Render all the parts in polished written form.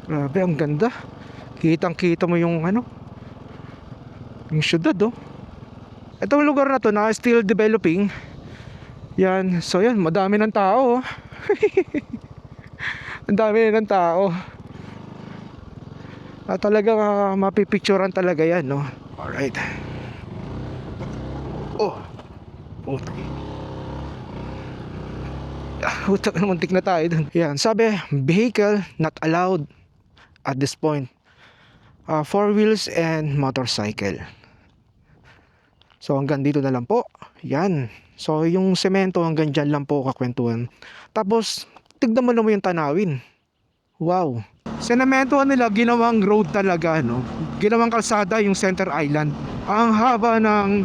Grabe, ang ganda. Kitang kita mo yung ano, yung syudad oh. Itong lugar na to na still developing. Yan, so yan, madami ng tao oh. Ang dami ng tao. At talagang mapipicturean talaga yan, no? Alright. Oh, putak. Putak na, muntik na tayo dun. Yan, sabi, vehicle not allowed at this point. Four wheels and motorcycle. So hanggang dito na lang po. Yan. So yung semento hanggang dyan lang po kakwentuhan. Tapos, tignan mo naman yung tanawin. Wow. Senementohan nila, ginawang road talaga, no? Ginawang kalsada yung Center Island. Ang haba ng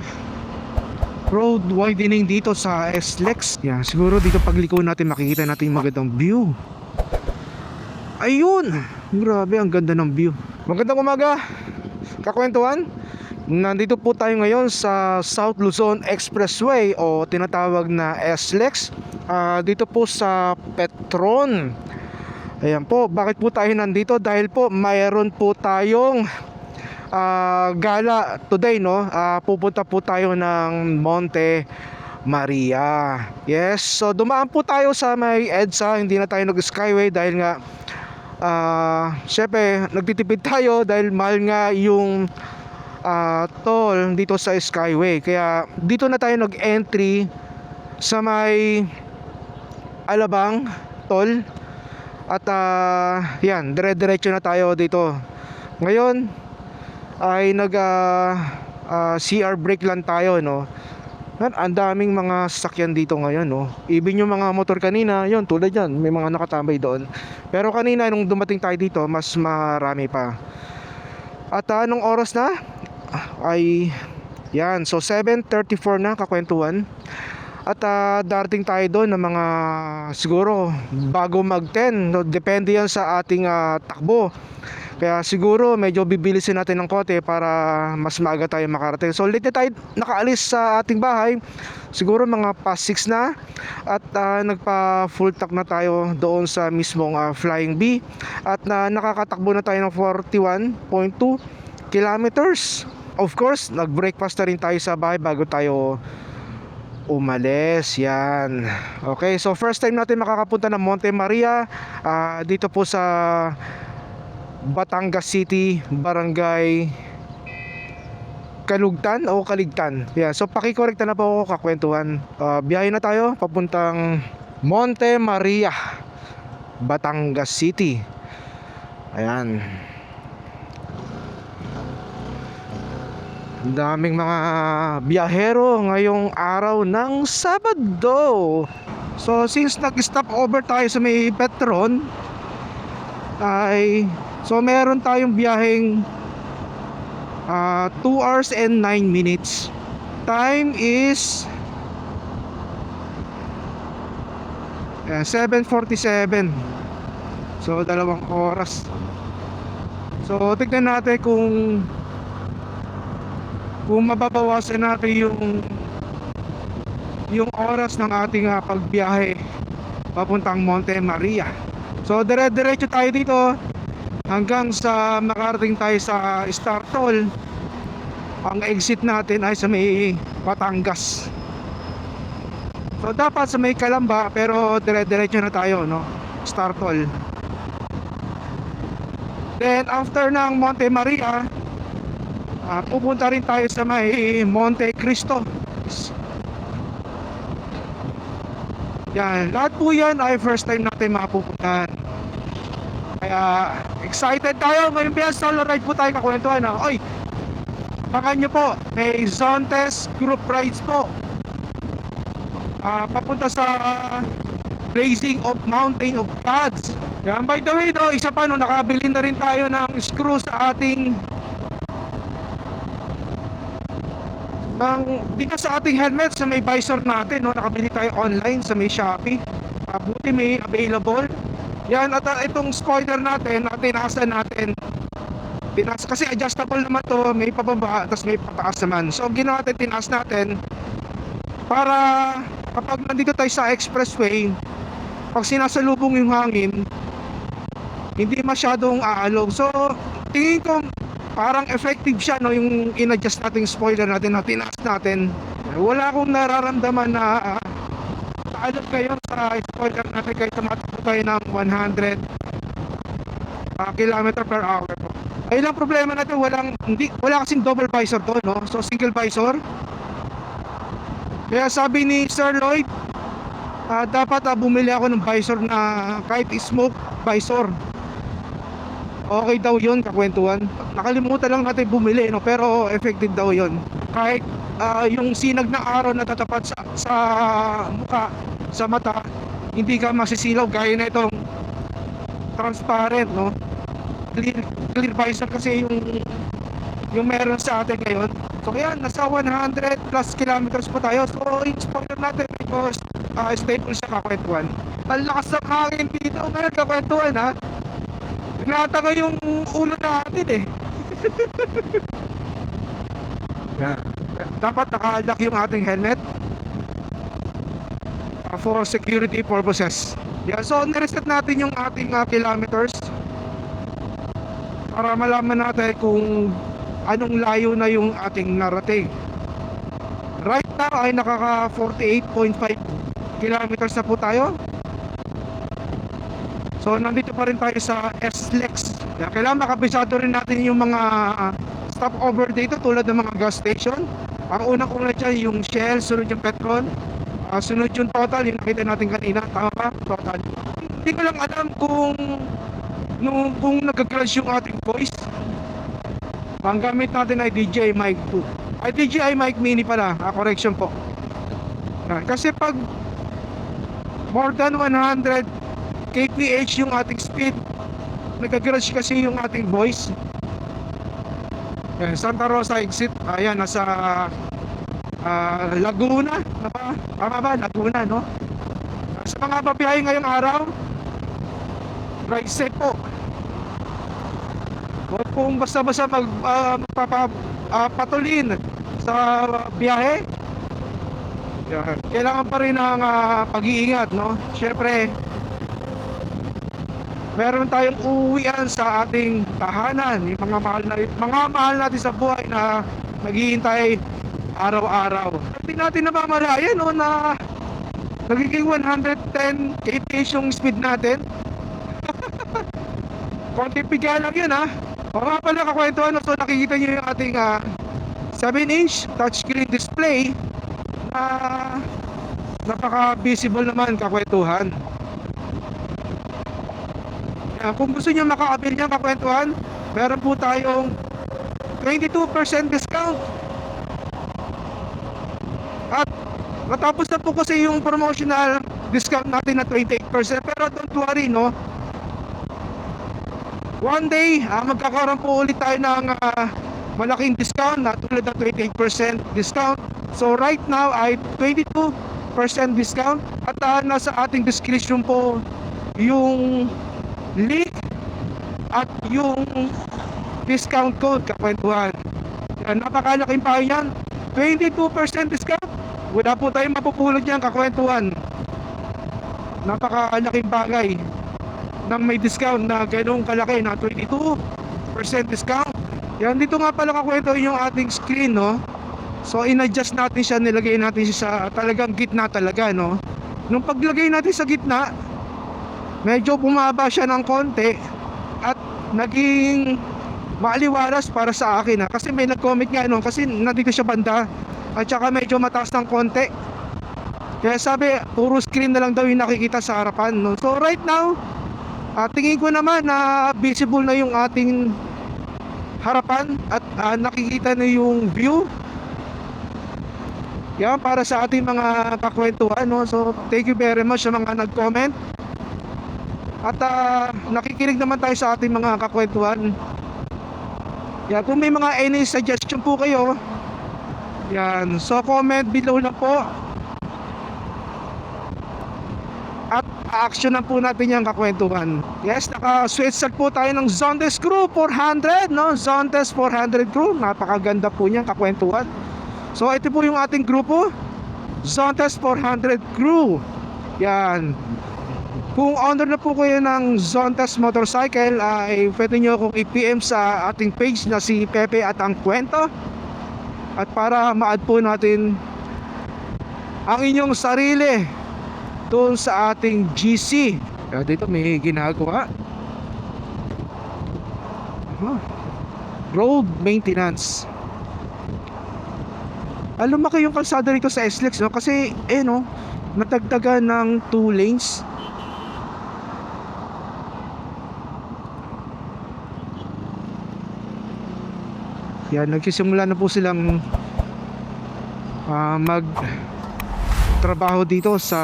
road widening dito sa SLEX. Yan, siguro dito pagliko natin makikita natin yung magandang view. Ayun! Grabe, ang ganda ng view. Magandang umaga, kakwentuhan. Nandito po tayo ngayon sa South Luzon Expressway o tinatawag na SLEX. Dito po sa Petron. Ayan po, bakit po tayo nandito? Dahil po mayroon po tayong gala today, no? Pupunta po tayo ng Monte Maria. Yes, so dumaan po tayo sa may EDSA, hindi na tayo nag-skyway dahil nga syempre nagtitipid tayo dahil mahal nga yung toll dito sa skyway. Kaya dito na tayo nag-entry sa may Alabang toll. At yan, dire-diretso na tayo dito. Ngayon ay nag CR break lang tayo, no. Ang daming mga sasakyan dito ngayon, no. Even yung mga motor kanina, yun tulad yan, may mga nakatambay doon. Pero kanina nung dumating tayo dito, mas marami pa. At anong oras na? Ay yan, so 7:34 na kakwentuhan. At darating tayo doon ng mga siguro bago mag-10, no? Depende yan sa ating takbo. Kaya siguro medyo bibilisin natin ng konti para mas maaga tayo makarating. So late na tayo nakaalis sa ating bahay. Siguro mga past 6 na. At nagpa full tank na tayo doon sa mismong Flying B. At nakakatakbo na tayo ng 41.2 kilometers. Of course, nag-breakfast na rin tayo sa bahay bago tayo umalis. Yan. Okay, so first time natin makakapunta ng Monte Maria, dito po sa Batangas City, Barangay Kalugtan o Kaligtan. Yeah, so paki-correct na po ako kakwentuhan. Biyahe na tayo papuntang Monte Maria, Batangas City. Ayan. Daming mga biyahero ngayong araw ng Sabado. So since nag-stop over tayo sa may Petron, ay so meron tayong biyaheng 2 hours and 9 minutes. Time is 7:47. So 2 oras. So tignan natin kung mababawasan natin yung oras ng ating pagbiyahe papuntang Monte Maria. So dire-diretso tayo dito hanggang sa makarating tayo sa Star Toll. Ang exit natin ay sa may Batangas. So dapat sa may Calamba, pero dire-diretso na tayo, no? Star Toll. Then after ng Monte Maria, pupunta rin tayo sa may Monte Cristo. Yan, lahat po yan ay first time natin mapupuntahan. Kaya excited tayo. Ngayon ba solo ride po tayo kakwentuhan. Oy, baka nyo po, may Zontes group rides po, papunta sa Blazing of Mountain of Gods. Yan, by the way, no, isa pa, no, nakabili na rin tayo ng screw sa ating dito sa ating helmet, sa may visor natin, no, nakabili tayo online sa may Shopee. Buti may available. Yan, at itong spoiler natin, tinasan natin. Kasi adjustable naman to, may pababa, tapos may pataas naman. So ginawa natin, tinaas natin para kapag nandito tayo sa expressway, pag sinasalubong yung hangin, hindi masyadong aalog. So tingin ko parang effective siya, no, yung in-adjust nating spoiler natin na tinaas natin. Wala akong nararamdaman na aalog kayo sa spoiler natin kahit tumatakbo tayo ng 100 kilometer per hour po. Ay lang problema natin, wala kasing double visor to, no? So single visor. Kaya sabi ni Sir Lloyd, dapat bumili ako ng visor na kahit smoke visor. Okay daw yun, kakwentuhan. Nakalimutan lang natin bumili, no? Pero effective daw yun. Kahit yung sinag ng araw na tatapat sa mukha, sa mata, hindi ka masisilaw gaya na itong transparent, no? Clear visor kasi yung meron sa atin ngayon. So kaya nasa 100 plus kilometers po tayo. So yung spoiler natin because stable siya, kakwentuhan. Ang lakas ng hangin dito ngayon, kakwentuhan, ha. Nataga yung ulo natin eh. Yeah. Dapat naka-lock yung ating helmet for security purposes. Yeah, so nireset natin yung ating kilometers para malaman natin kung anong layo na yung ating narating. Right now ay nakaka 48.5 kilometers na po tayo. So nandito pa rin tayo sa SLEX. Kailangan makabisado rin natin yung mga stopover dito tulad ng mga gas station. Ang unang-una dyan yung Shell, sunod yung Petron, sunod yung Total, yung nakita natin kanina. Tama ba? Total. Hindi ko lang alam kung nag-crash yung ating voice. Ang gamit natin ay DJI Mic 2. Ay DJI Mic Mini pala, correction po. Kasi pag more than 100 kph yung ating speed, nag-crash kasi yung ating voice. Santa Rosa exit, ayan, nasa Laguna, tama ba? Laguna, no? Sa mga babiyahe ngayong araw, drive safe po. Huwag pong basta-basta magpapatulin sa biyahe. Kailangan pa rin ng pag-iingat, no? Siyempre, meron tayong uuwian sa ating tahanan, yung mga mahal natin sa buhay na naghihintay araw-araw. Hindi natin namamalayan, no, na nagiging 110 kph yung speed natin. Konti pigyan lang yun, ha. O nga pala, kakwentuhan, so nakikita nyo yung ating 7-inch touchscreen display na napaka-visible naman, kakwentuhan. Kung gusto nyo makaabil niya, kakwentuhan, meron po tayong 22% discount. At natapos na po kasi yung promotional discount natin na 28%. Pero don't worry, no, one day magkakaroon po ulit tayo ng malaking discount na tulad ng 28% discount. So right now ay 22% discount. At nasa ating description po yung link at yung discount code, kakwentuhan. Napakalaking pa yan, 22% discount. Wala po tayong mapupulot yan, kakwentuhan. Napakalaking bagay nang may discount na ganong kalaki na 22% discount. Yan, dito nga pala kakwento yung ating screen, no. So in-adjust natin siya, nilagay natin siya sa talagang gitna talaga, no. Nung paglagay natin sa gitna, medyo bumaba siya ng konti at naging maaliwalas para sa akin, ha? Kasi may nag-comment nga, no, kasi nandito siya banda at saka medyo mataas ng konti. Kaya sabi, puro screen na lang daw yung nakikita sa harapan, no? So right now, tingin ko naman na visible na yung ating harapan at nakikita na yung view. Yan, para sa ating mga kakwentuhan, no? So thank you very much sa mga nag-comment. At nakikinig naman tayo sa ating mga kakwentuhan. Yan, kung may mga any suggestion po kayo, yan, so comment below na po. At action na po natin yung kakwentuhan. Yes, naka-sweatshirt po tayo ng Zontes Crew 400, no? Zontes 400 Crew, napakaganda po niyan, kakwentuhan. So ito po yung ating grupo, Zontes 400 Crew. Yan. Kung owner na po kayo ng Zontas Motorcycle ay pwede nyo akong i-PM sa ating page na si Pepe at ang Kwento, at para ma-add po natin ang inyong sarili doon sa ating GC. Kaya dito may ginagawa, road maintenance. Lumaki yung kalsada rito sa SLEX, no? Kasi no, natagdagan ng 2 lanes. Yan, nagsisimula na po silang mag trabaho dito sa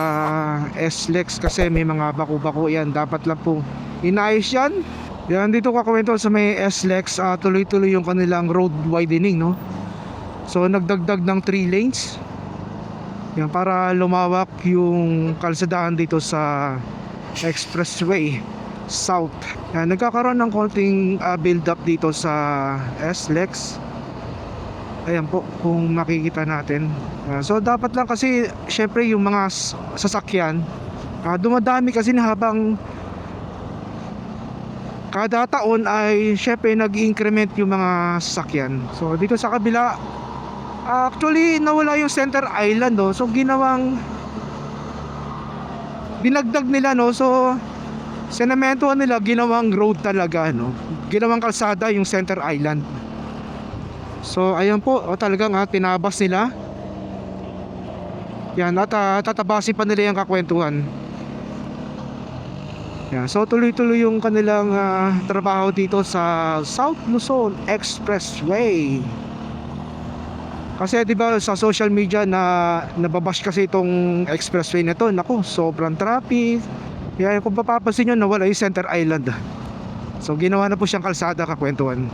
SLEX kasi may mga bako-bako yan. Dapat lang po inayos yan. Yan, dito kakwento sa may SLEX, tuloy-tuloy yung kanilang road widening, no? So nagdagdag ng 3 lanes. Yan, para lumawak yung kalsadahan dito sa Expressway South. Yan, nagkakaroon ng konting build up dito sa SLEX. Ayan po, kung makikita natin. So dapat lang kasi syempre yung mga sasakyan, dumadami kasi na habang kada taon ay syempre nag-increment yung mga sasakyan. So dito sa kabila, actually nawala yung center island, no? So dinagdag nila, no? So sinementohan nila, ginawang road talaga, no? Ginawang kalsada yung center island. So ayan po, talagang tinabas nila. Yan, at tatabasin pa nila yung kakwentuhan. Yan, so tuloy-tuloy yung kanilang trabaho dito sa South Luzon Expressway. Kasi 'di ba sa social media na nababash kasi itong expressway na to, nako, sobrang traffic. Kaya kung papapansin nyo, nawala yung center island. So ginawa na po siyang kalsada, kakwentuhan.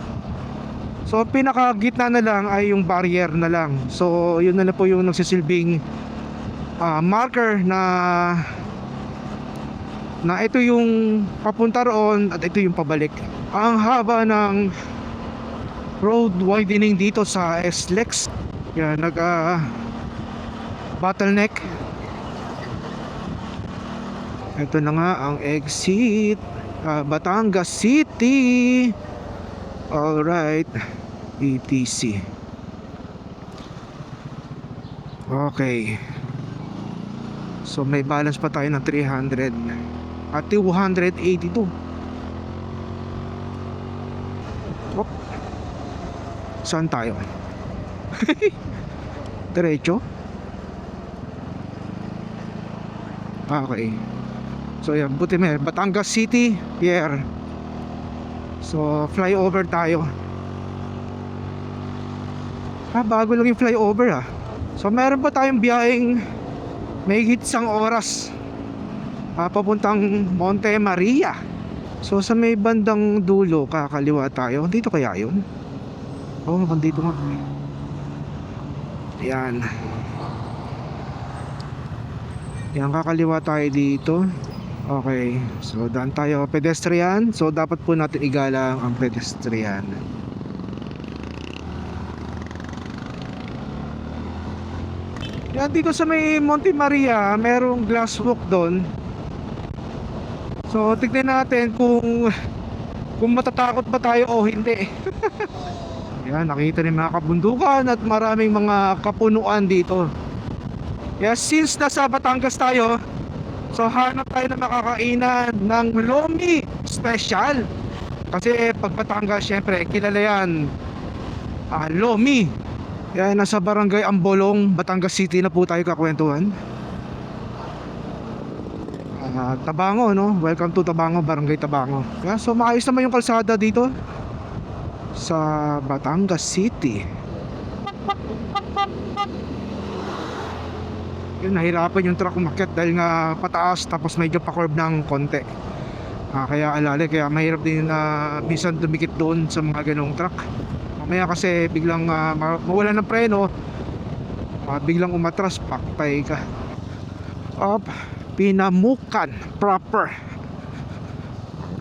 So pinakagitna na lang ay yung barrier na lang. So yun na po yung nagsisilbing marker na ito yung papunta roon at ito yung pabalik. Ang haba ng road widening dito sa SLEX. Yan, bottleneck. Ito na nga ang exit, Batangas City. Alright, ETC. Okay. So may balance pa tayo ng 300 at 282. Oh. Saan tayo? Diretso? Okay. So yan, buti may Batangas City Pier. So flyover tayo. Bago lang yung flyover. So meron pa tayong biyaheng may higit 1 oras papuntang Monte Maria. So sa may bandang dulo, kakaliwa tayo. Dito kaya yun? Oo, dito nga. Yan. Yan, kakaliwa tayo dito. Okay, so daan tayo pedestrian. So dapat po natin igalang ang pedestrian. Yan, dito sa may Monte Maria, merong glass walk doon. So tignan natin kung matatakot ba tayo o hindi. Yan, nakita ni mga kabundukan at maraming mga kapunuan dito. Yes, since nasa Batangas tayo, so hanap tayo na makakainan ng Lomi Special. Kasi pag Batangas, syempre kilala yan, Lomi. Yan, nasa barangay Ambolong, Batangas City na po tayo, kakwentuhan. Tabango, no? Welcome to Tabango, Barangay Tabango. Yan, so maayos naman yung kalsada dito sa Batangas City. Yun, nahirapan yung truck umakyat dahil nga pataas, tapos medyo pa-curve ng konti. Kaya alala, kaya mahirap din minsan dumikit doon sa mga ganong truck. Mamaya kasi biglang mawala ng preno, biglang umatras, paktay ka. Up, Pinamukan proper.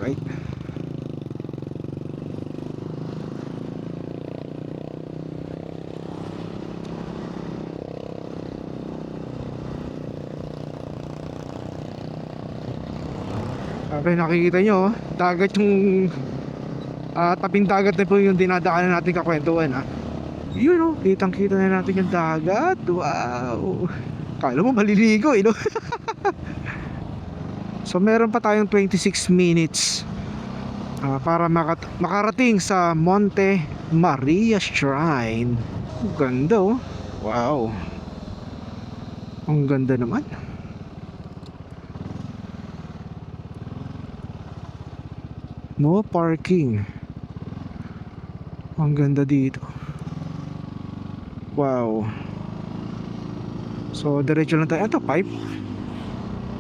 Right. Grabe, nakikita nyo, oh. Dagat yung tabing dagat na po yung dinadaanan natin kakwentuhan, ah. Yun, oh, kitang kita na natin yung dagat. Wow, kala mo maliligo, no? So meron pa tayong 26 minutes para makarating sa Monte Maria Shrine. Ang ganda, oh. Wow, ang ganda naman. No parking. Ang ganda dito. Wow. So diretso lang tayo. Ito, pipe.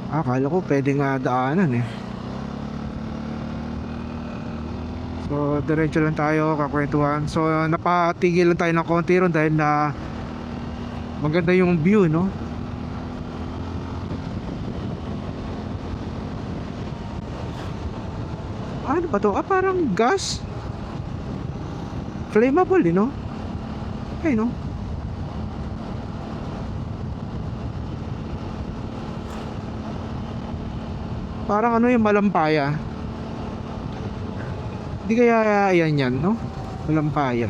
Akala ko pwede nga daanan eh. So diretso lang tayo kakwentuhan. So napatigil lang tayo ng konti ron dahil na maganda yung view, no? Ano ba to? Parang gas. Flammable, no? Okay, no? Parang ano yung malampaya. Di kaya yan, no? Malampaya.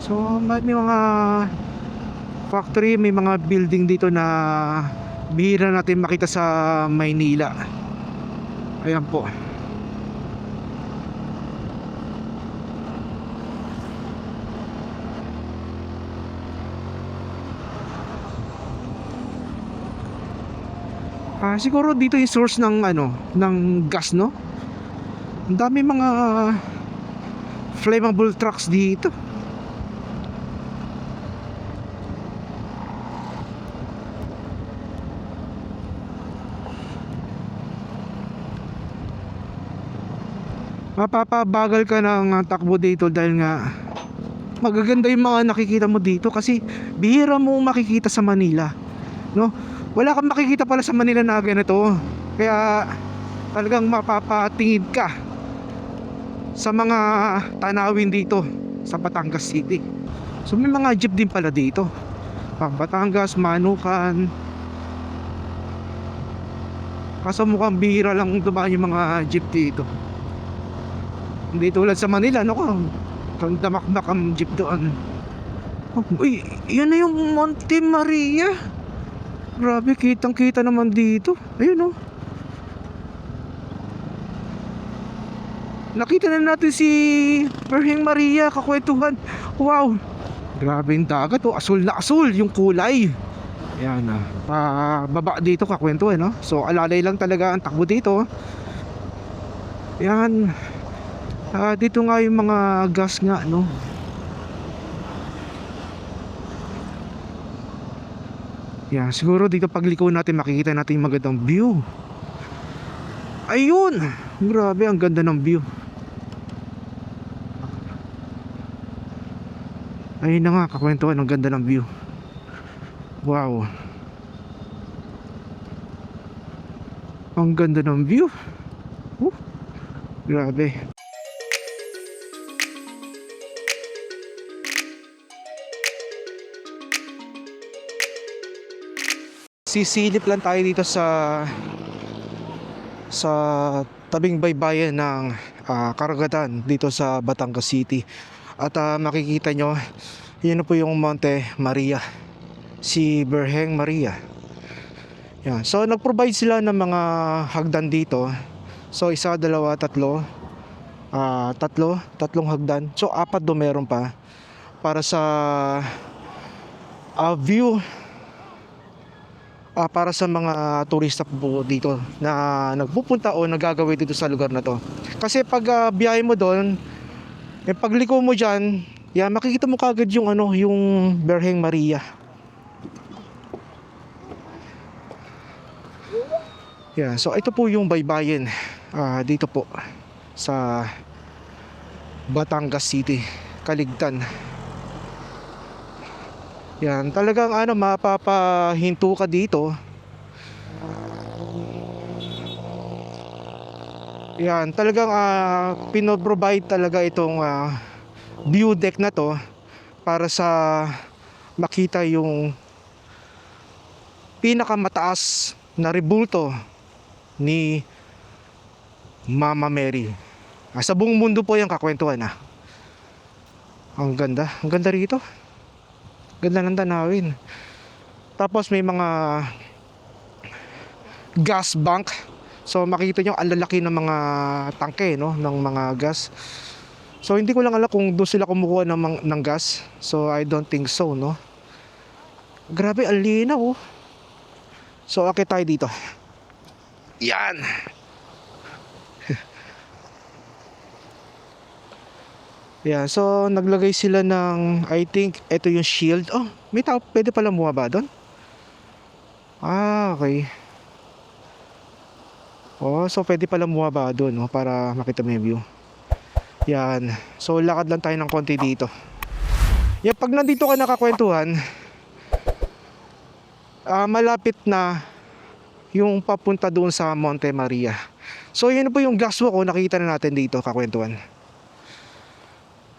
So may mga factory, may mga building dito na bihira natin makita sa Maynila. Ayan po. Siguro dito yung source ng ano, ng gas, no? Ang dami mga flammable trucks dito. Mapapabagal ka ng takbo dito dahil nga magaganda yung mga nakikita mo dito kasi bihira mo makikita sa Manila, no? Wala kang makikita pala sa Manila na ganito. Kaya talagang mapapatingin ka sa mga tanawin dito sa Batangas City. So may mga jeep din pala dito. Batangas, Manukan. Kaso mukhang bihira lang dumaan yung mga jeep dito. Hindi tulad sa Manila, no? Kung damakmak ang jeep doon. Uy, yan na yung Monte Maria. Grabe, kitang kita naman dito. Ayun, oh. Nakita na natin si Virgen Maria, kakwentuhan. Wow, grabe yung dagat, oh. Asul na asul yung kulay. Ayan, baba dito kakwentuhan, no? So alalay lang talaga ang takbo dito. Ayan. Dito nga yung mga gas nga, no? Yan, siguro dito pagliko natin makikita natin yung magandang view. Ayun! Grabe, ang ganda ng view. Ayun na nga, kakwentuhan, ang ganda ng view. Wow. Ang ganda ng view. Grabe. Sisilip lang tayo dito sa tabing baybayin ng karagatan dito sa Batangas City. At makikita nyo, yun na po yung Monte Maria, si Virgen Maria. Yan. So nag-provide sila ng mga hagdan dito. So isa, dalawa, tatlo, tatlong hagdan. So apat do meron pa para sa view, para sa mga turista po dito na nagpupunta o nagagawin dito sa lugar na to. Kasi pag biyahe mo doon, pagliko mo dyan, yan, makikita mo kagad yung ano, yung Virgen Maria. Yan, so ito po yung baybayin dito po sa Batangas City, Caligtan. Yan, talagang ano, mapapahinto ka dito. Yan, talagang pinoprovide talaga itong view deck na to para sa makita yung pinakamataas na rebulto ni Mama Mary. Sa buong mundo po yung kakwentuhan ah. Ang ganda rito. Ganda ng tanawin. Tapos may mga gas bank. So makita nyo ang lalaki ng mga tangke, no, ng mga gas. So hindi ko lang alam kung doon sila kumukuha ng gas. So I don't think so, no. Grabe, ang linaw oh. So okay tayo dito. Yan. Yeah, so naglagay sila ng, I think ito yung shield. Oh, may tao pwede pala bumaba doon. Okay. Oh, so pwede pala bumaba doon, no, para makita mo yung view. Yan. So lakad lang tayo ng konti dito. Yan, pag nandito ka nakakwentuhan, malapit na yung papunta doon sa Monte Maria. So yun po yung gaswalk ko, nakita na natin dito kakwentuhan.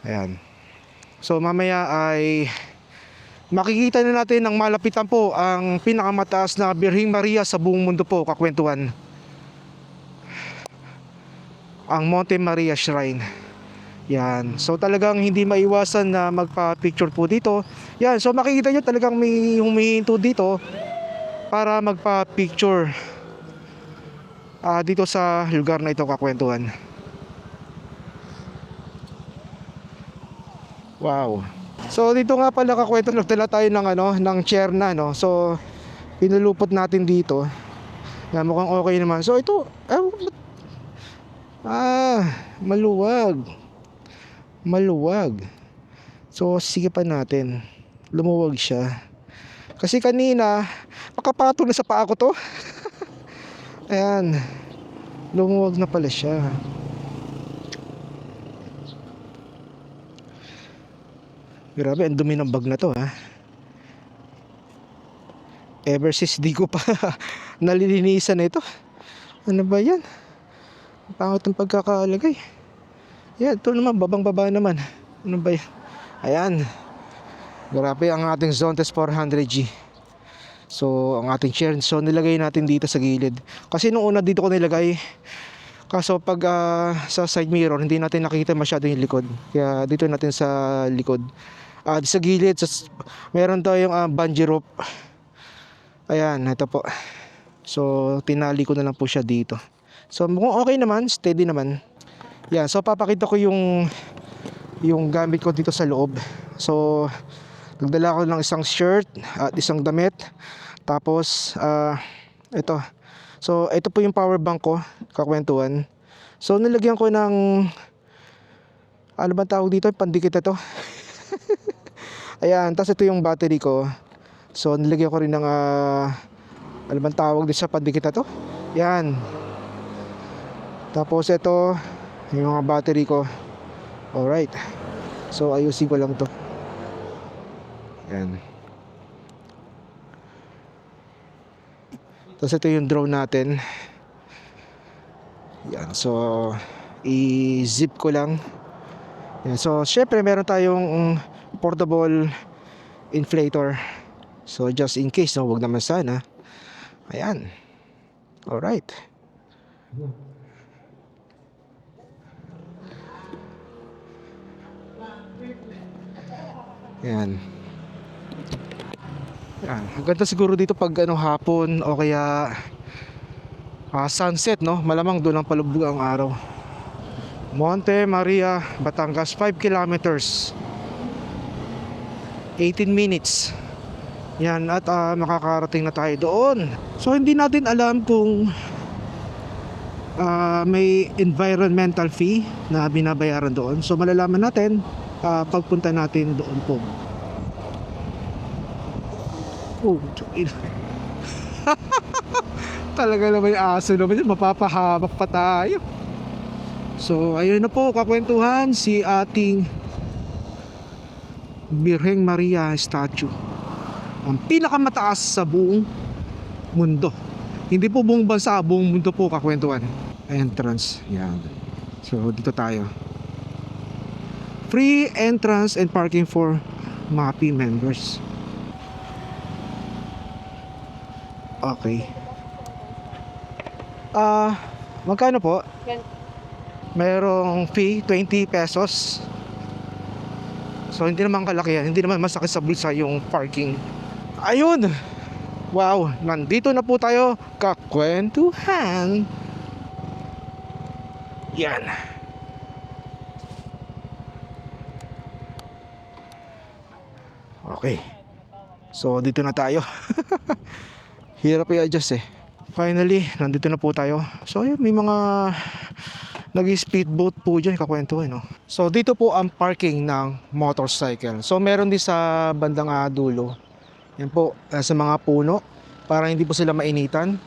Ayan. So mamaya ay makikita na natin ng malapitan po ang pinakamataas na Birheng Maria sa buong mundo po, kakwentuhan. Ang Monte Maria Shrine. Yan. So talagang hindi maiwasan na magpa-picture po dito. Yan. So makikita nyo talagang may humihinto dito para magpa-picture dito sa lugar na ito, kakwentuhan. Wow. So dito nga pala kakwento, nagdala tayo ng ng chair na, no. So pinulupot natin dito. Yan, mukhang okay naman. So ito maluwag. Maluwag. So sige pa natin. Lumuwag siya. Kasi kanina makapato na sa paa ko to. Ayan. Lumuwag na pala siya. Grabe, ang dumi ng bag na to ha. Ever since di ko pa nalilinisan na ito. Ano ba yan? Ang pangit ng pagkakalagay. Yan, ito naman, babang baba naman. Ano ba yan? Ayan. Grabe ang ating Zontes 400G. So ang ating chair, so nilagay natin dito sa gilid. Kasi nung una dito ko nilagay, kaso pag sa side mirror hindi natin nakita masyado yung likod. Kaya dito natin sa likod. Sa gilid, meron tayong bungee rope. Ayan, ito po. So tinali ko na lang po siya dito. So mukhang okay naman, steady naman. Yan, so papakita ko yung gamit ko dito sa loob. So nagdala ko ng isang shirt at isang damit. Tapos ito. So ito po yung power bank ko, kakwentuhan. So nilagyan ko ng, ano ba tawag dito, pandikit ito. Ayan, tapos ito yung battery ko. So nilagyan ko rin ng ano bang tawag din sa pandikit na to. Yan. Tapos ito yung mga battery ko. Alright. So ayusin ko lang to. Yan. Tapos ito yung drone natin. Yan. So i-zip ko lang. Yan. So syempre meron tayong portable inflator. So just in case, no, wag naman sana. Ayan. Alright. Yan. Yan. Ang ganda siguro dito pag hapon o kaya sunset, no? Malamang doon ang palubog ang araw. Monte Maria, Batangas, 5 kilometers. 18 minutes. Yan, at makakarating na tayo doon. So hindi natin alam kung may environmental fee na binabayaran doon. So malalaman natin pagpunta natin doon po. Oh, talaga naman yung aso naman yun, mapapahamak pa tayo. So ayun na po, kakwentuhan si ating Birheng Maria statue, ang pinakamataas sa buong mundo. Hindi po buong bansa, buong mundo po, kakwentuhan. Entrance, yan. So dito tayo. Free entrance and parking for MAPI members. Okay. Ah, magkano po? Merong fee, 20 pesos. So hindi naman kalaki yan, hindi naman masakit sa bulsa yung parking. Ayun! Wow, nandito na po tayo, kakwentuhan. Yan. Okay. So dito na tayo. Hirap i-adjust eh. Finally, nandito na po tayo. So ayun, may mga nag-speedboat po dyan, kakwentuhan, no? So dito po ang parking ng motorcycle. So meron din sa bandang dulo. Yan po, sa mga puno para hindi po sila mainitan.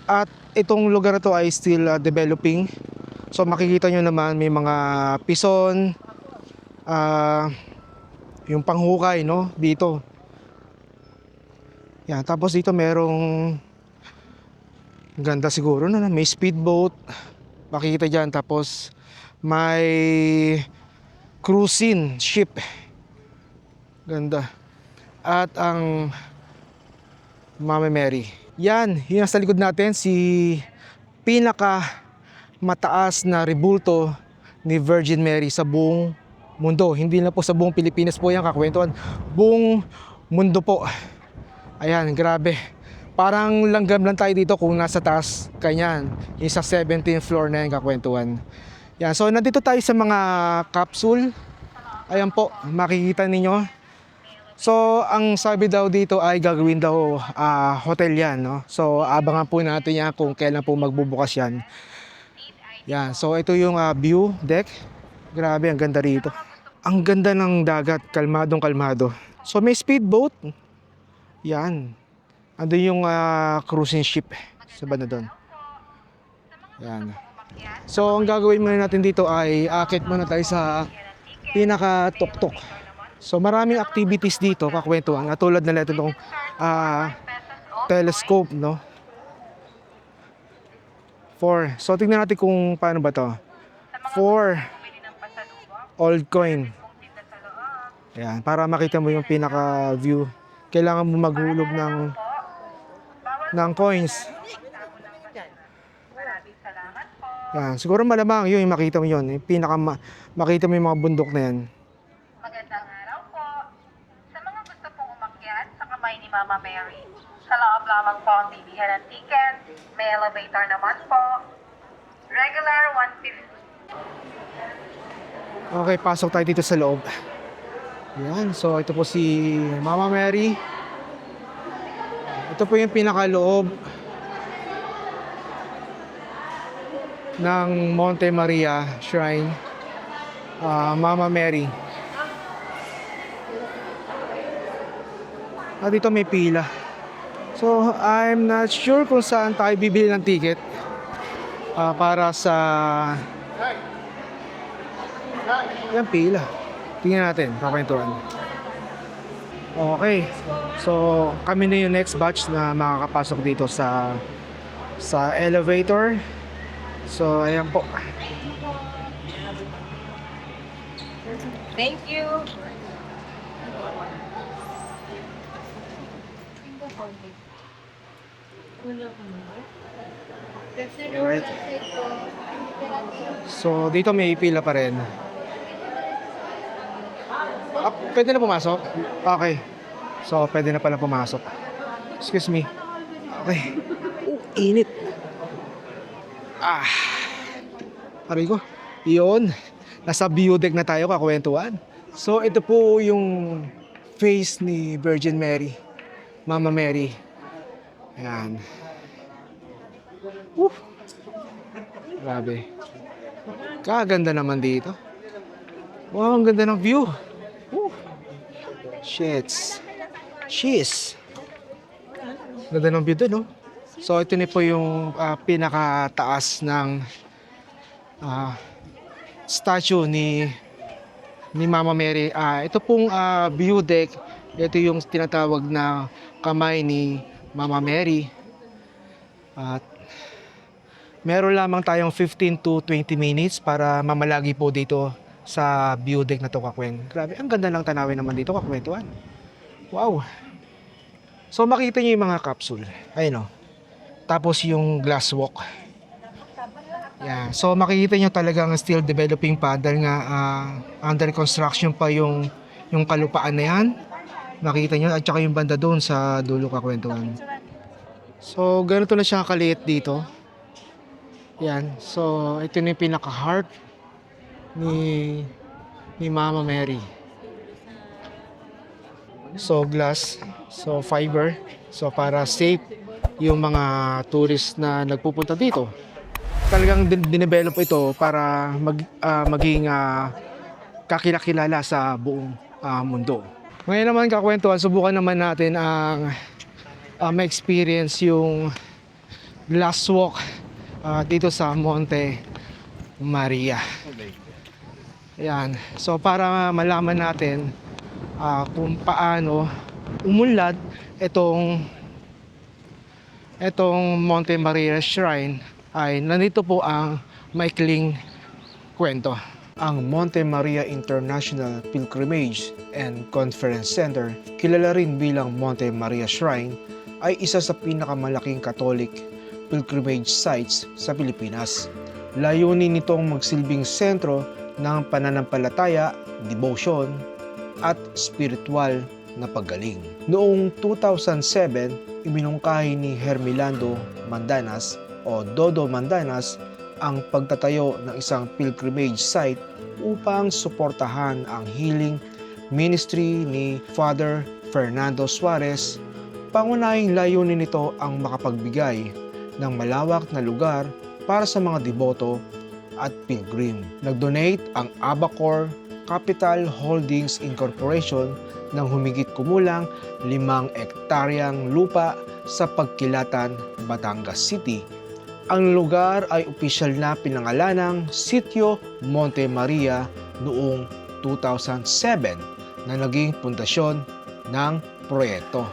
At itong lugar na to ay still developing. So makikita nyo naman may mga pison, yung panghukay, no, dito. Yan, tapos dito merong ganda siguro na may speedboat. Makikita dyan, tapos may cruising ship. Ganda. At ang Mama Mary. Yan, yung nasa likod natin, si pinaka mataas na rebulto ni Virgin Mary sa buong mundo. Hindi na po sa buong Pilipinas po yan, kakwentuhan. Buong mundo po. Ayan, grabe. Parang langgam lang tayo dito kung nasa taas. Kanyan, yung sa 17th floor na yan, kakwentuhan. Yan, so nandito tayo sa mga capsule. Ayan po, makikita ninyo. So, ang sabi daw dito ay gagawin daw hotel yan, no? So, abangan po natin yan kung kailan po magbubukas yan. Yan, so ito yung view deck. Grabe, ang ganda rito. Ang ganda ng dagat, kalmadong kalmado. So, may speedboat. Yan. Ando yung cruising ship sa banda doon. Yan. So, ang gagawin muna natin dito ay akit muna tayo sa pinaka-tuktok. So maraming activities dito, kakwentuhan, katulad na ito ng telescope, no? 4. So tingnan natin kung paano ba to. 4 old coin. Ayan, para makita mo yung pinaka view. Kailangan mo maghulog ng coins. Ayan, siguro malamang yun yung makita mo yun. Yung pinaka makita mo yung mga bundok na yan. Ni Mama Mary. Sa loob lamang po ang bilihan ng ticket. May elevator naman po. Regular 150. Okay, pasok tayo dito sa loob. Yan, so ito po si Mama Mary. Ito po yung pinakaloob ng Monte Maria Shrine. Mama Mary. At dito may pila. So, I'm not sure kung saan tayo bibili ng ticket para sa... Yan, pila. Tingnan natin, kakwentuhan. Okay. So, kami na yung next batch na makakapasok dito sa elevator. So, ayan po. Thank you. Alright. So, dito may pila pa rin. Pwede na pumasok? Okay. So, pwede na pala pumasok. Excuse me. Okay. Init. Aray ko. Yun. Nasa view deck na tayo, kakwentuhan. So, ito po yung face ni Virgin Mary. Mama Mary. Ayan. Grabe. Kaganda naman dito. Wow, ang ganda ng view. Shits. Cheese. Ganda ng view dun, no? So, ito na po yung pinakataas ng statue ni Mama Mary. Ito pong view deck. Ito yung tinatawag na kamay ni Mama Mary. At meron lamang tayong 15 to 20 minutes para mamalagi po dito sa view deck na to, kakwen. Grabe, ang ganda ng tanawin naman dito, kakwentuhan. Wow. So makita niyo yung mga capsule. Ayun o. Tapos yung glass walk. Yeah. So makikita nyo talagang still developing pa dahil nga under construction pa yung kalupaan na yan. Makita nyo at saka yung banda doon sa dulo kakwentuhan. So ganito na siya kaliit dito. Yan. So ito na yung pinaka-heart ni Mama Mary. So glass, so fiber, so para safe yung mga tourist na nagpupunta dito. Talagang dinevelop ito para maging kakilala sa buong mundo. Ngayon naman kakwentuhan, subukan naman natin ang ma-experience yung glass walk dito sa Monte Maria. Ayan. So para malaman natin kung paano umunlad itong Monte Maria Shrine, ay nandito po ang maikling kwento. Ang Monte Maria International Pilgrimage and Conference Center, kilala rin bilang Monte Maria Shrine, ay isa sa pinakamalaking Catholic pilgrimage sites sa Pilipinas. Layunin nitong magsilbing sentro ng pananampalataya, devotion, at spiritual na paggaling. Noong 2007, iminungkahi ni Hermelando Mandanas o Dodo Mandanas ang pagtatayo ng isang pilgrimage site upang suportahan ang healing ministry ni Father Fernando Suarez. Pangunahing layunin nito ang makapagbigay ng malawak na lugar para sa mga deboto at pilgrim. Nag-donate ang Abacor Capital Holdings Incorporation ng humigit kumulang 5 ektaryang lupa sa Pagkilatan, Batangas City. Ang lugar ay opisyal na pinangalanang Sitio Monte Maria noong 2007 na naging pundasyon ng proyekto.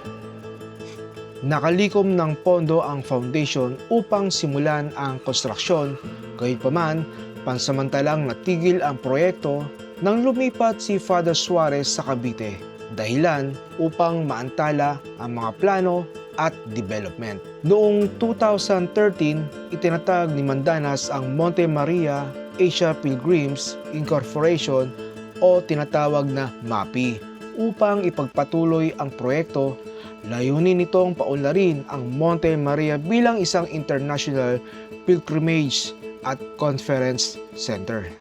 Nakalikom ng pondo ang foundation upang simulan ang konstruksyon, gayunpaman pansamantalang natigil ang proyekto nang lumipat si Father Suarez sa Cavite, dahilan upang maantala ang mga plano at development. Noong 2013, itinatag ni Mandanas ang Monte Maria Asia Pilgrims Incorporation o tinatawag na MAPI upang ipagpatuloy ang proyekto. Layunin nitong paunlarin ang Monte Maria bilang isang international pilgrimage at conference center.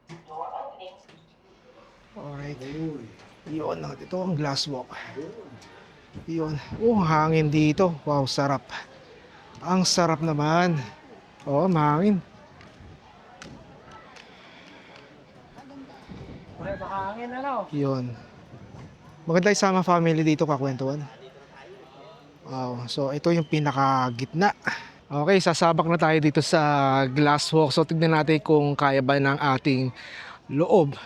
Alright. Yun, ito ang glass walk. Yun. Oh, hangin dito. Wow, sarap. Ang sarap naman. Oh, mahangin. Yun. Maganda isama family dito kakwentuhan. Wow, so ito yung pinaka gitna. Okay, sasabak na tayo dito sa glass walk. So tignan natin kung kaya ba ng ating loob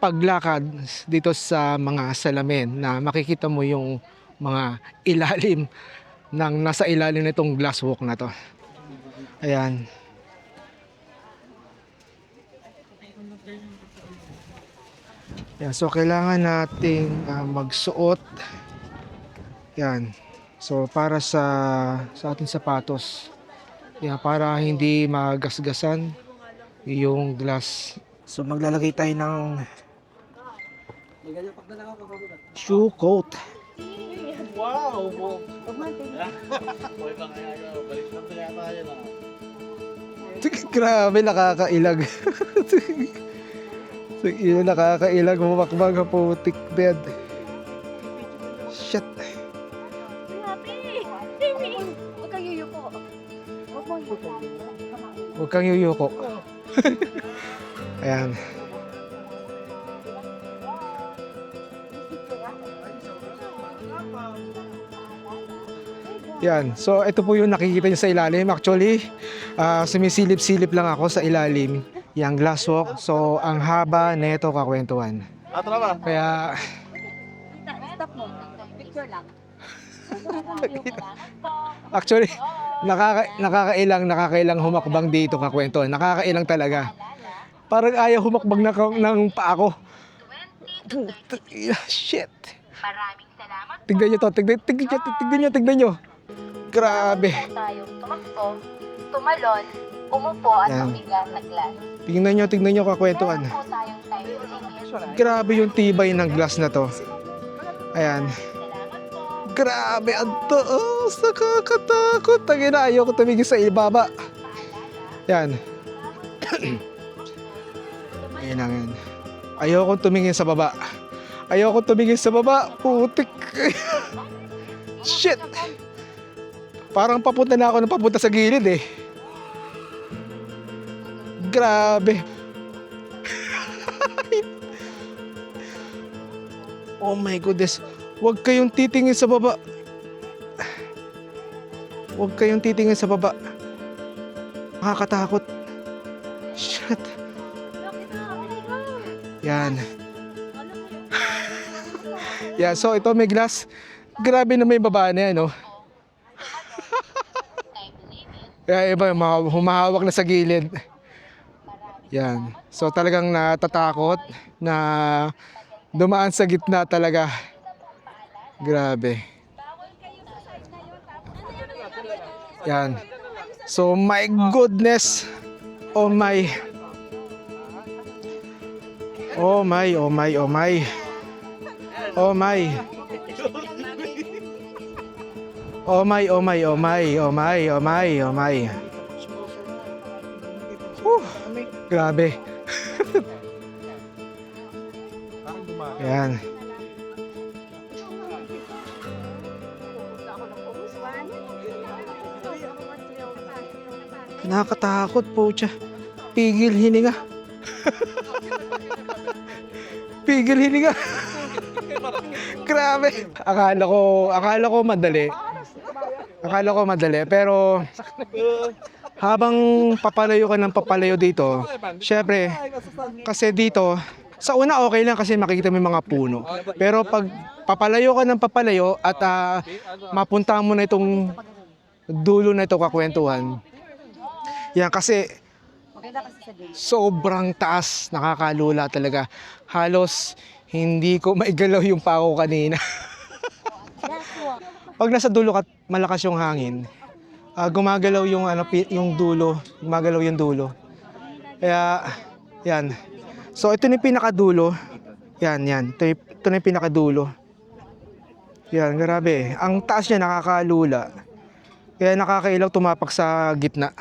paglakad dito sa mga salamin na makikita mo yung mga ilalim ng nasa ilalim nitong glass walk na to. Ayan. Yan, so kailangan nating magsuot. Yan. So para sa ating sapatos. Yan, para hindi magasgasan yung glass. So maglalagay tayo ng shoe coat. Wow! Grabe, nakakailag. Nakakailag, humakbang ang putik bed. Shit. Huwag kang yuyuko. Huwag kang yuyuko. Ayan. Yan. So, ito po yung nakikita nyo sa ilalim. Actually, sumisilip-silip lang ako sa ilalim. Yung glass walk. So, ang haba neto kakwentuhan. Kaya, Stop mo. Picture lang. actually, nakakailang humakbang dito kakwentuhan. Nakakailang talaga. Parang ayaw humakbang ng paa ko. Shit. Maraming salamat Tignan nyo to. Tignan nyo. Grabe. tayong tumakbo, tumalon, o Umupo at Yan. umiga sa glass. Tingnan nyo kakwentuhan. Meron po tayong time limit. Grabe yung tibay ng glass na to. Ayan. Salamat po. Grabe, ang taas. Nakakatakot. Tangina, ayoko tumigil sa ibaba. Yan. Ayan lang yan. Ayoko tumingin sa baba. Ayoko tumingin sa baba. Putik. Shit. Parang papunta na ako ng papunta sa gilid eh. Grabe. Oh my goodness. Huwag kayong titingin sa baba. Huwag kayong titingin sa baba. Nakakatakot. Shit. Yan. Yeah, so ito may glass. Grabe na may baba na yan, no? Time limit. Kaya iba, humahawak na sa gilid. Yan. So talagang natatakot na dumaan sa gitna talaga. Grabe. Yan. So my goodness. Oh my. Oh my, oh my, oh my. Oh my. Oh my, oh my, oh my, oh my, oh my, oh my. Whew, grabe. Yan. Nakakatakot po siya. Pigil hininga. Pigil hininga. Grabe. Akala ko madali. Akala ko madali, pero habang papalayo ka ng papalayo dito, syempre, kasi dito, sa una okay lang kasi makikita mo yung mga puno. Pero pag papalayo ka ng papalayo at mapunta mo na itong dulo na ito kakwentuhan, yan kasi Maganda kasi sa game. sobrang taas, nakakalula talaga. Halos hindi ko maigalaw yung pako kanina. Pag nasa dulo ka, malakas yung hangin. Gumagalaw yung yung dulo, gumagalaw yung dulo. Kaya yan. So ito na yung pinakadulo. Yan. Ito na yung pinakadulo. Yan, grabe. Ang taas niya nakakakalula. Kaya nakakailaw tumapak sa gitna.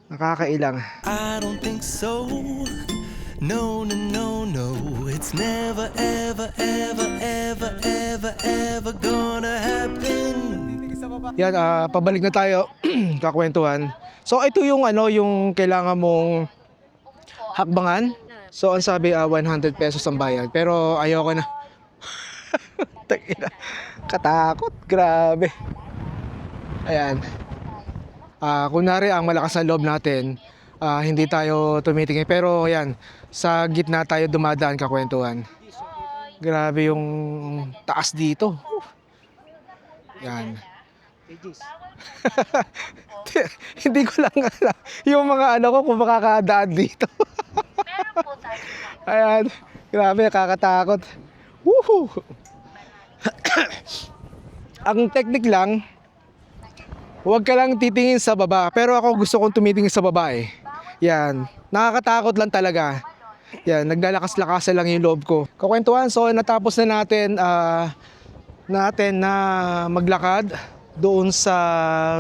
Nakakailang. I don't think so. No, no, no, no. It's never, ever, ever, ever, ever, ever gonna happen. Yan, pabalik na tayo kakwentuhan. So ito yung yung kailangan mong hakbangan. So ang sabi 100 pesos ang bayad. Pero ayoko na. Tangina. Katakot, grabe. Ayan. Kunwari ang malakas na loob natin, hindi tayo tumitingin. Pero yan, sa gitna tayo dumadaan kakwentuhan. Grabe yung taas dito. Yan. Hindi ko lang alam yung mga ko kung makakadaan dito. Meron po tayong Ayan, grabe, kakatakot. Woohoo! Ang technique lang, huwag ka lang titingin sa baba. Pero ako gusto kong tumitingin sa baba eh. Yan, nakakatakot lang talaga. Yan, naglalakas-lakasan lang yung loob ko. Kakwentuhan, so natapos na natin na maglakad doon sa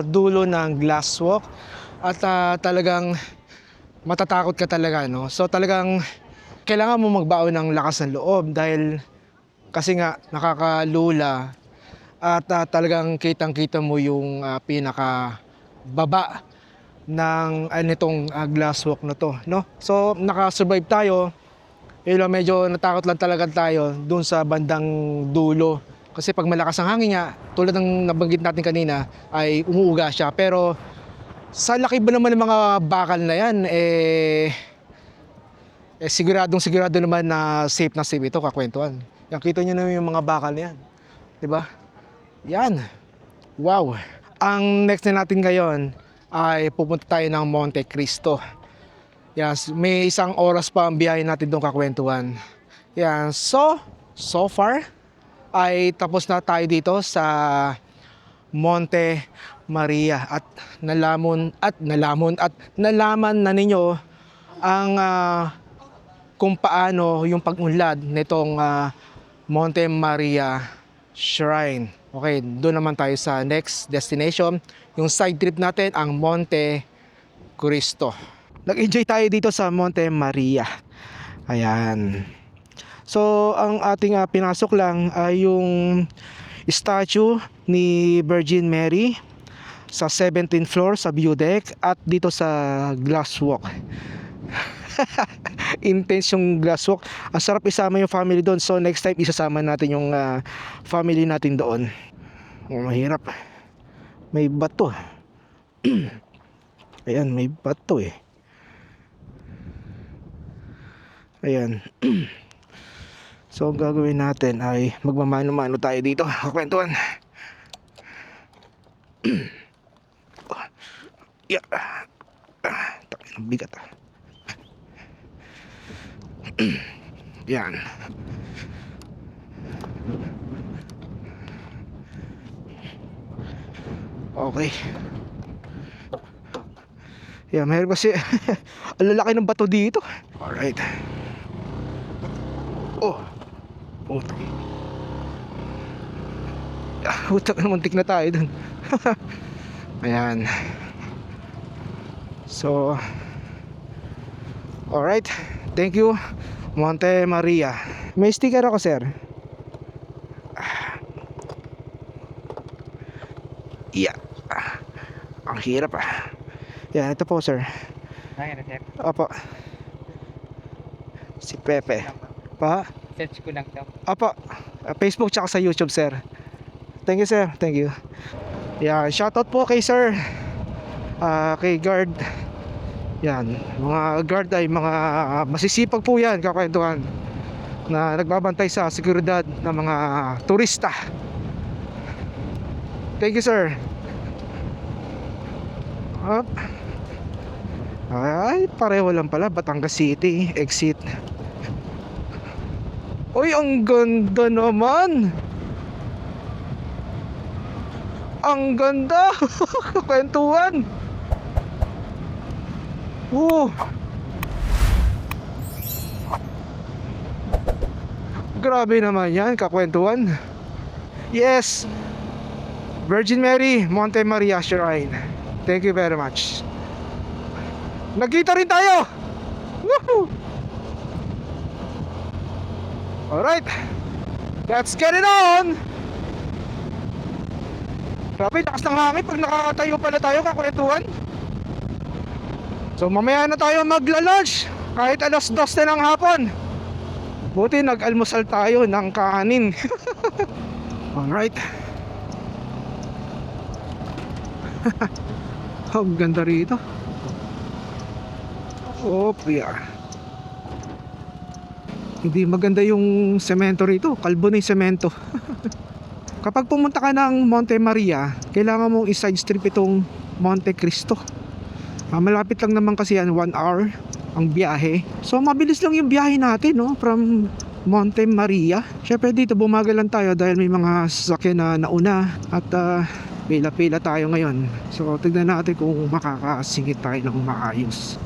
dulo ng glass walk. At talagang matatakot ka talaga, no? So talagang kailangan mo magbaon ng lakas ng loob dahil kasi nga nakakalula at talagang kitang-kita mo yung pinaka baba ng nitong glass walk na to, no? So naka-survive tayo. Medyo natakot lang talaga tayo doon sa bandang dulo. Kasi pag malakas ang hangin nga, tulad ng nabanggit natin kanina, ay umuuga siya. Pero sa laki ba naman ng mga bakal na yan, sigurado naman na safe ito kakwentuhan. Yan, kita nyo naman yung mga bakal na yan. Diba? Yan. Wow. Ang next na natin ngayon ay pupunta tayo ng Monte Cristo. Yes, may 1 oras pa ang biyahe natin doon kakwentuhan. Yan. So far ay tapos na tayo dito sa Monte Maria at nalaman na ninyo ang kung paano yung pag-unlad nitong Monte Maria Shrine. Okay, doon naman tayo sa next destination. Yung side trip natin ang Monte Cristo. Nag-enjoy tayo dito sa Monte Maria. Ayan. So, ang ating pinasok lang ay yung statue ni Virgin Mary sa 17th floor sa view deck at dito sa glass walk. Intense yung glass walk. Ang sarap isama yung family doon. So next time isasama natin yung family natin doon. Mahirap. May bato. Ayan, may bato eh. Ayan. So ang gagawin natin ay magmamano-mano tayo dito. Kwentuhan. Yeah. Takin ang bigat ah. Yan. Okay. Yeah, mayroon kasi ang lalaki ng bato dito. Alright. Oh. Putak. Putak na, muntik na tayo dun. Ayan. So alright. Thank you Monte Maria. May sticker ako sir. Yeah. Ang hirap ah. Yan, ito po sir. Opo. Si Pepe. Pa? Search ko lang daw. Opo. Facebook tsaka sa YouTube sir. Thank you sir. Thank you. Yeah, shoutout po kay sir. Kay guard. Yan, mga guard ay mga masisipag po yan, kakwentuhan, na nagbabantay sa seguridad ng mga turista. Thank you sir. Up. Ay, pareho lang pala, Batangas City, exit. Uy, ang ganda naman. Ang ganda. Kwentuhan. Grabe naman yan, kakwentuhan. Yes, Virgin Mary Monte Maria Shrine. Thank you very much. Nagkita rin tayo. Woohoo! Alright, let's get it on. Grabe, lakas ng hangin pag nakakatayo pala tayo, kakwentuhan. So mamaya na tayo magla-lunch kahit alas 2 na ng hapon. Buti nag-almusal tayo ng kanin. Alright. Ang ganda rito. Yeah. Hindi maganda yung semento rito. Kalbo na yung semento. Kapag pumunta ka ng Monte Maria, kailangan mong i-side strip itong Monte Cristo. Malapit lang naman kasi yan, 1 hour ang biyahe. So mabilis lang yung biyahe natin, no? From Monte Maria. Syempre dito bumagal lang tayo dahil may mga sasakyan na nauna. At pila-pila tayo ngayon. So tignan natin kung makakasingit tayo ng maayos.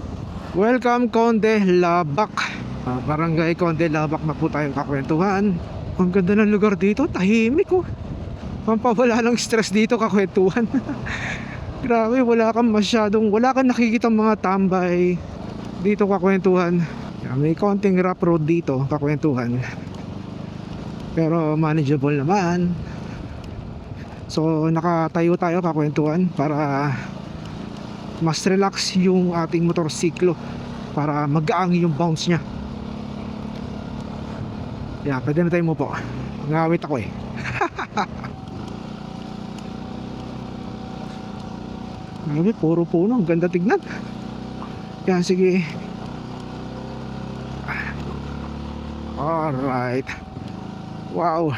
Welcome Conde Labak. Barangay Conde Labak na po tayong kakwentuhan. Ang ganda ng lugar dito, tahimik oh. Pampawala ng stress dito, kakwentuhan. Grabe, wala kang nakikitang mga tambay dito, kakwentuhan. May konting rough road dito, kakwentuhan, pero manageable naman. So nakatayo tayo, kakwentuhan, para mas relax yung ating motorsiklo, para magaang yung bounce nya. Yeah, pwede na tayo mo po. Ngawit ako eh. Grabe, puro puno, ang ganda tignan. Yan, sige. Alright. Wow.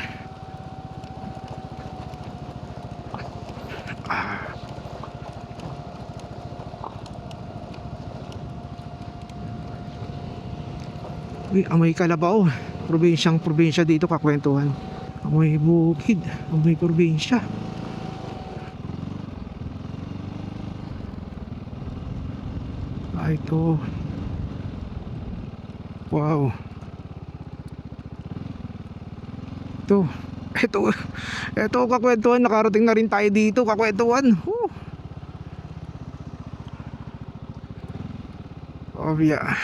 Uy, amoy Kalabaw. Probinsya dito, kakwentuhan. Amoy bukid, amoy probinsya. ito. Wow. Ito kakwentuhan, nakarating na rin tayo dito, kakwentuhan. Oh yeah.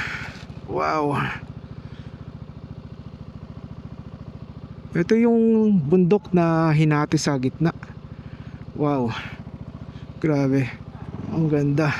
Wow. Ito yung bundok na hinati sa gitna. Wow. Grabe. Ang ganda.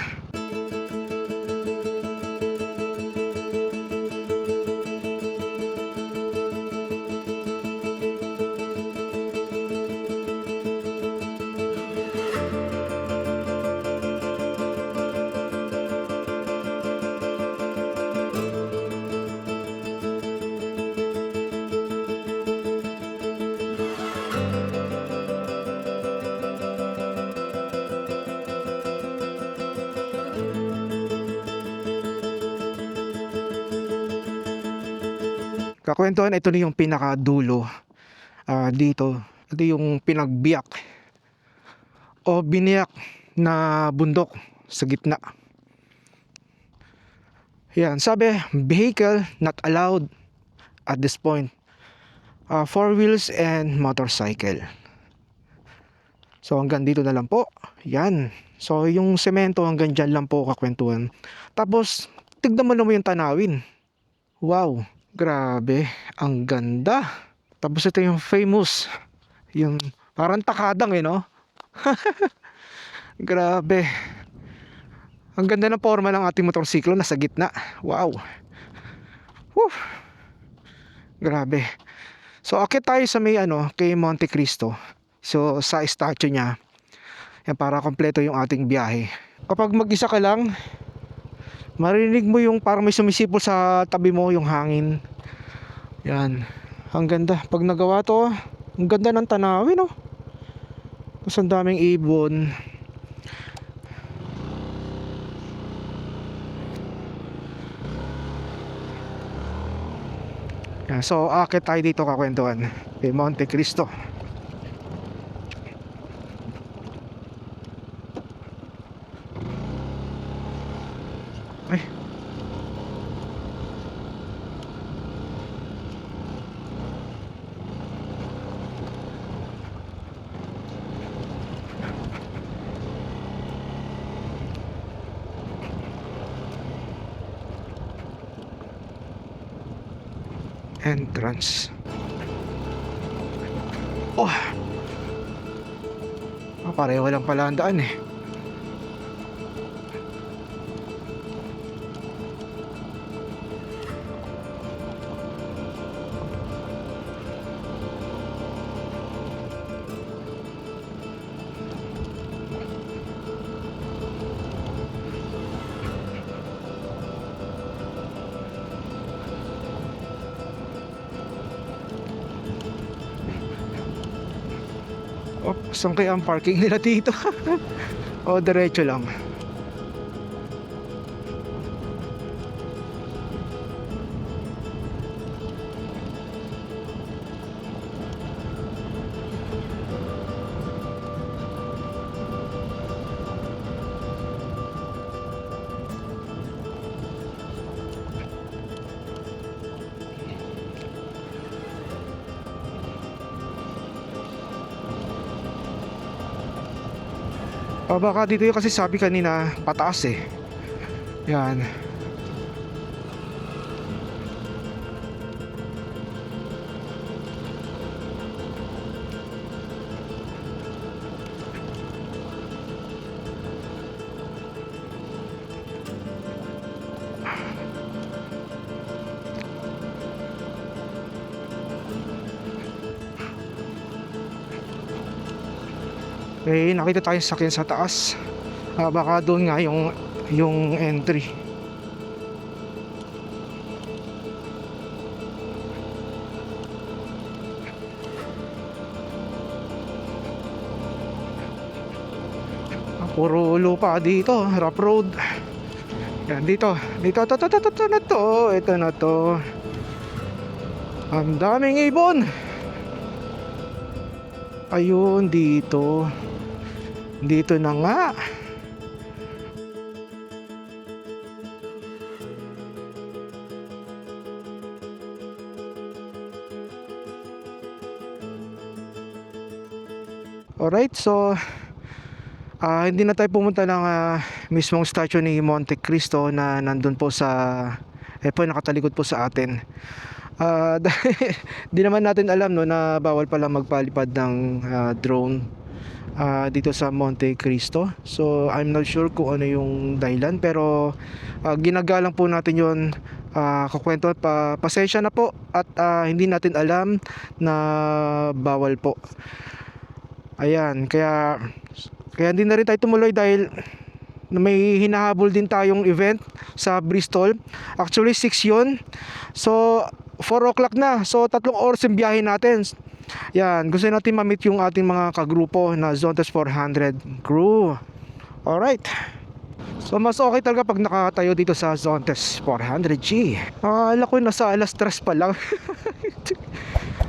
Kakwentuhan, ito na yung pinakadulo dito. Ito yung pinagbiyak o biniyak na bundok sa gitna. Yan, sabi, vehicle not allowed at this point. 4 wheels and motorcycle. So hanggang dito na lang po. Yan. So yung semento hanggang dyan lang po, kakwentuhan. Tapos tignan mo naman yung tanawin. Wow. Grabe, ang ganda. Tapos ito yung famous, yung parang takadang no? Grabe. Ang ganda ng forma ng ating motorsiklo, nasa gitna. Wow. Woo. Grabe. So akit tayo sa may kay Monte Cristo. So sa statue niya. Yan, para kompleto yung ating biyahe. Kapag mag-isa ka lang, marinig mo yung parang may sumisipol sa tabi mo, yung hangin. Yan. Ang ganda. Pag nagawa to, ang ganda ng tanawin, no? Tapos ang daming ibon. Yan. So, akit tayo dito, kakwentuhan. Kay Monte Cristo. Ay. Entrance. Oh. Pareho lang pala ang daan eh. Oh, saan kaya ang parking nila dito? O, diretso lang. Baka dito yung kasi sabi kanina pataas eh. Yan. Okay, nakita tayo sa akin sa taas. Baka doon nga yung entry. Puro lupa dito, rough road. Yan, dito ito na to. Ang daming ibon. Ayun, dito na nga. Alright, so hindi na tayo pumunta ng mismong statue ni Monte Cristo na nandun po sa po nakatalikod po sa atin. Di naman natin alam no na bawal pala magpalipad ng drone dito sa Monte Cristo. So I'm not sure kung ano yung dahilan, pero ginagalang po natin yon. Kukwento pasensya na po at hindi natin alam na bawal po. Ayan, kaya hindi na rin tayo tumuloy dahil may hinahabol din tayong event sa Bristol. Actually 6 yun. So 4 o'clock na. So 3 oras yung biyahe natin. Yan, gusto natin ma-meet yung ating mga kagrupo na Zontes 400 crew. Alright. So mas okay talaga pag nakatayo dito sa Zontes 400G. Akala ko nasa alas 3 pa lang.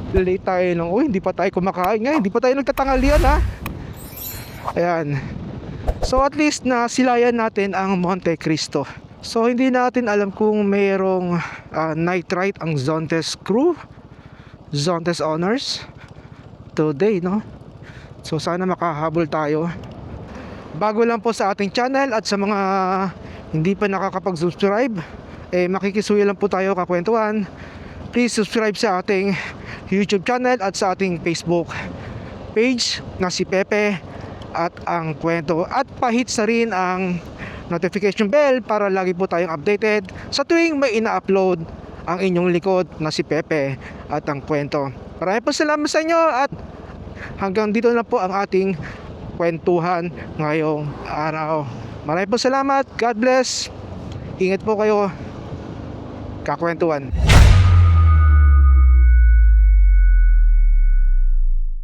Late tayo lang. Uy, hindi pa tayo kumakain nga. Hindi pa tayo nagtatanghalian ha. Ayan. So at least nasilayan natin ang Monte Cristo. So hindi natin alam kung mayroong night ride ang Zontes crew, Zontes Honors today, no? So sana makahabol tayo. Bago lang po sa ating channel at sa mga hindi pa nakakapag-subscribe, makikisuyo lang po tayo kakwentuhan. Please subscribe sa ating YouTube channel at sa ating Facebook page na si Pepe at ang kwento, at pahits na rin ang notification bell para lagi po tayong updated sa tuwing may ina-upload ang inyong likod na si Pepe at ang kwento. Maraming po salamat sa inyo at hanggang dito na po ang ating kwentuhan ngayong araw. Maraming po salamat. God bless. Ingat po kayo. Kakwentuhan.